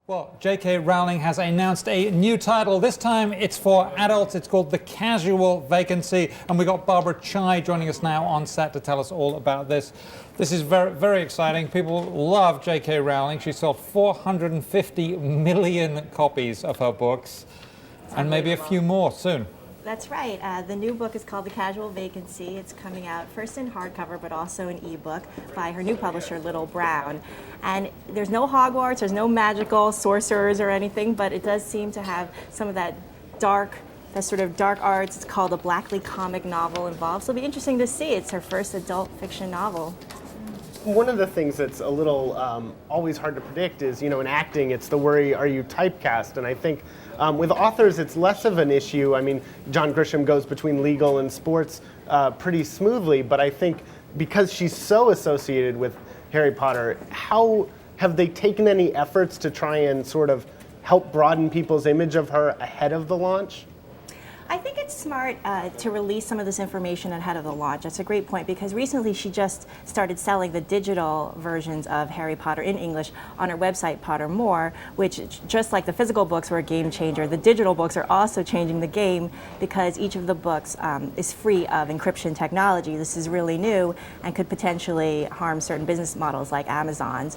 Well, J.K. Rowling has announced a new title. This time it's for adults. It's called The Casual Vacancy. And we got Barbara Chai joining us now on set to tell us all about this. This is very, very exciting. People love J.K. Rowling. She sold 450 million copies of her books, and maybe a few more soon. That's right. The new book is called The Casual Vacancy. It's coming out first in hardcover, but also in ebook by her new publisher, Little Brown. And there's no Hogwarts, there's no magical sorcerers or anything, but it does seem to have some of that sort of dark arts. It's called a Blackley comic novel involved. So it'll be interesting to see. It's her first adult fiction novel. One of the things that's a little always hard to predict is, in acting, it's the worry, are you typecast? And I think with authors, it's less of an issue. I mean, John Grisham goes between legal and sports pretty smoothly, but I think because she's so associated with Harry Potter, how have they taken any efforts to try and sort of help broaden people's image of her ahead of the launch? I think it's smart to release some of this information ahead of the launch. That's a great point, because recently she just started selling the digital versions of Harry Potter in English on her website, Pottermore, which, just like the physical books were a game changer, the digital books are also changing the game because each of the books is free of encryption technology. This is really new and could potentially harm certain business models like Amazon's.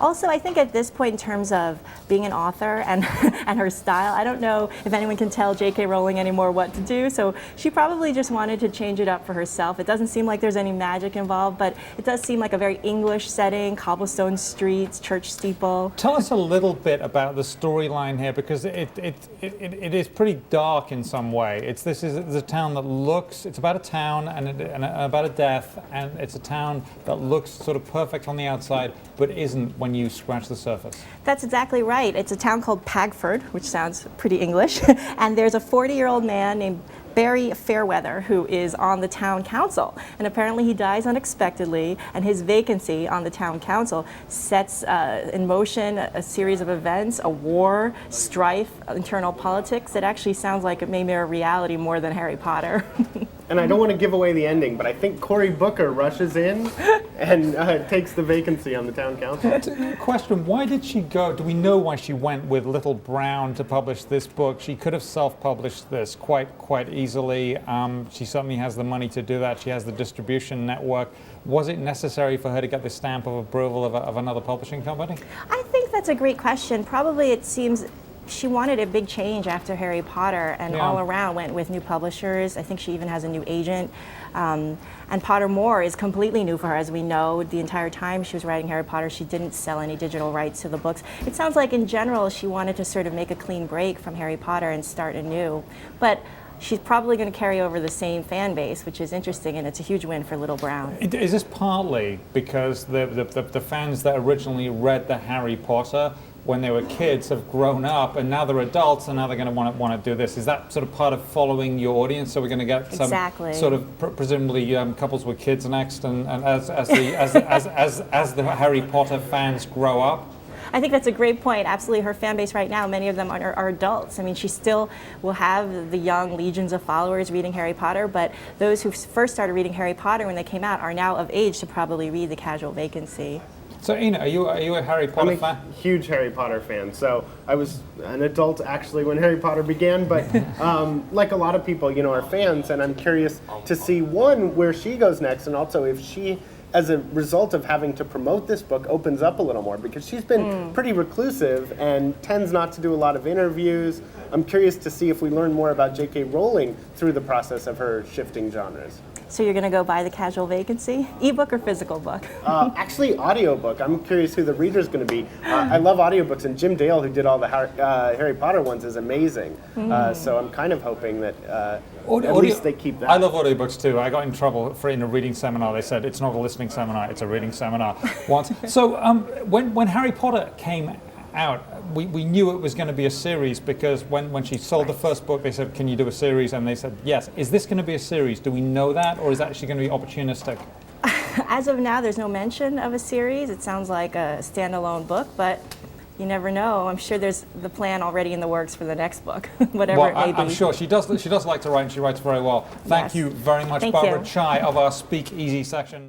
Also, I think at this point, in terms of being an author and, and her style, I don't know if anyone can tell J.K. Rowling anymore what to do, so she probably just wanted to change it up for herself. It doesn't seem like there's any magic involved, but it does seem like a very English setting, cobblestone streets, church steeple. Tell us a little bit about the storyline here, because it is pretty dark in some way. This is a town that looks, it's about a town and about a death, and it's a town that looks sort of perfect on the outside, but isn't when you scratch the surface. That's exactly right. It's a town called Pagford, which sounds pretty English, and there's a 40-year-old man named Barry Fairweather, who is on the town council, and apparently he dies unexpectedly, and his vacancy on the town council sets in motion a series of events, a war, strife, internal politics. It actually sounds like it may mirror reality more than Harry Potter. And I don't want to give away the ending, but I think Cory Booker rushes in and takes the vacancy on the town council. Question, why did she go? Do we know why she went with Little Brown to publish this book? She could have self-published this quite easily. She certainly has the money to do that. She has the distribution network. Was it necessary for her to get the stamp of approval of another publishing company? I think that's a great question. Probably it seems she wanted a big change after Harry Potter, and all around went with new publishers. I think she even has a new agent. And Pottermore is completely new for her. As we know, the entire time she was writing Harry Potter, she didn't sell any digital rights to the books. It sounds like in general she wanted to sort of make a clean break from Harry Potter and start anew. But she's probably going to carry over the same fan base, which is interesting, and it's a huge win for Little Brown. Is this partly because the fans that originally read the Harry Potter when they were kids have grown up, and now they're adults, and now they're going to want to do this? Is that sort of part of following your audience? So we're going to get some sort of presumably couples with kids next, and as the Harry Potter fans grow up. I think that's a great point. Absolutely, her fan base right now, many of them are adults. I mean, she still will have the young legions of followers reading Harry Potter, but those who first started reading Harry Potter when they came out are now of age to probably read The Casual Vacancy. So, Ina, are you a Harry Potter fan? I'm a huge Harry Potter fan. So I was an adult actually when Harry Potter began, but like a lot of people, are fans, and I'm curious to see, one, where she goes next, and also if she, as a result of having to promote this book, opens up a little more, because she's been pretty reclusive and tends not to do a lot of interviews. I'm curious to see if we learn more about J.K. Rowling through the process of her shifting genres. So you're going to go buy The Casual Vacancy? Ebook or physical book? Actually, audiobook. I'm curious who the reader's going to be. I love audiobooks, and Jim Dale, who did all the Harry Potter ones, is amazing. So I'm kind of hoping that at least they keep that. I love audiobooks too. I got in trouble in a reading seminar. They said it's not a listening seminar, it's a reading seminar once. So when Harry Potter came out, we knew it was going to be a series, because when she sold the first book, they said, can you do a series? And they said, yes. Is this going to be a series? Do we know that, or is that actually going to be opportunistic? As of now, there's no mention of a series. It sounds like a standalone book, but you never know. I'm sure there's the plan already in the works for the next book, whatever it may be. I'm sure she does like to write, and she writes very well. Thank you very much, Barbara Chai of our Speak Easy section.